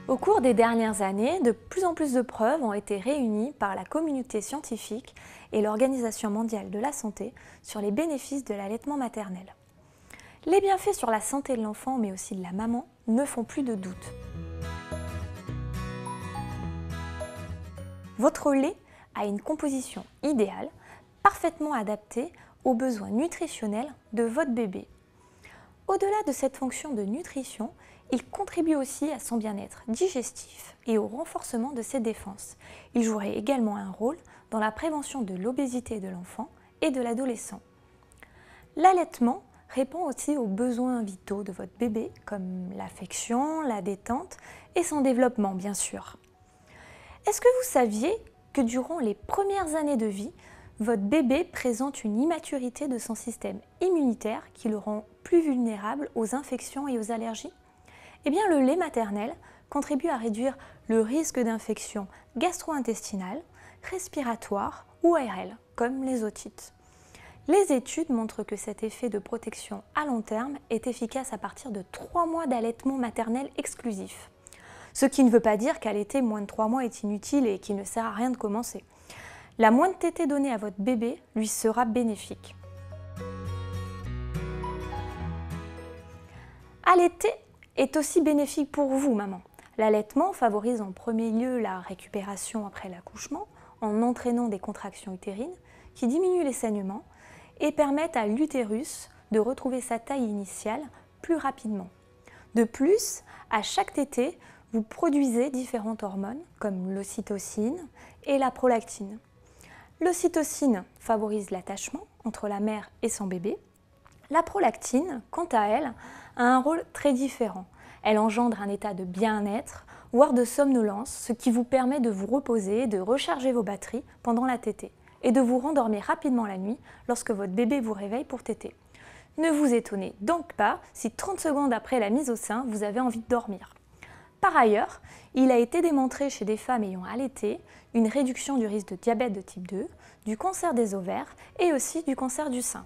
Au cours des dernières années, de plus en plus de preuves ont été réunies par la communauté scientifique et l'Organisation mondiale de la santé sur les bénéfices de l'allaitement maternel. Les bienfaits sur la santé de l'enfant, mais aussi de la maman, ne font plus de doute. Votre lait a une composition idéale, parfaitement adaptée aux besoins nutritionnels de votre bébé. Au-delà de cette fonction de nutrition, il contribue aussi à son bien-être digestif et au renforcement de ses défenses. Il jouerait également un rôle dans la prévention de l'obésité de l'enfant et de l'adolescent. L'allaitement répond aussi aux besoins vitaux de votre bébé, comme l'affection, la détente et son développement, bien sûr. Est-ce que vous saviez que durant les premières années de vie, votre bébé présente une immaturité de son système immunitaire qui le rend plus vulnérable aux infections et aux allergies? Eh bien, le lait maternel contribue à réduire le risque d'infections gastro-intestinales, respiratoires ou ARL, comme les otites. Les études montrent que cet effet de protection à long terme est efficace à partir de 3 mois d'allaitement maternel exclusif. Ce qui ne veut pas dire qu'allaiter moins de 3 mois est inutile et qu'il ne sert à rien de commencer. La moindre tétée donnée à votre bébé lui sera bénéfique. Allaiter est aussi bénéfique pour vous, maman. L'allaitement favorise en premier lieu la récupération après l'accouchement en entraînant des contractions utérines qui diminuent les saignements et permettent à l'utérus de retrouver sa taille initiale plus rapidement. De plus, à chaque tétée, vous produisez différentes hormones comme l'ocytocine et la prolactine. L'ocytocine favorise l'attachement entre la mère et son bébé. La prolactine, quant à elle, a un rôle très différent. Elle engendre un état de bien-être, voire de somnolence, ce qui vous permet de vous reposer, de recharger vos batteries pendant la tétée et de vous rendormir rapidement la nuit lorsque votre bébé vous réveille pour téter. Ne vous étonnez donc pas si 30 secondes après la mise au sein, vous avez envie de dormir. Par ailleurs, il a été démontré chez des femmes ayant allaité une réduction du risque de diabète de type 2, du cancer des ovaires et aussi du cancer du sein.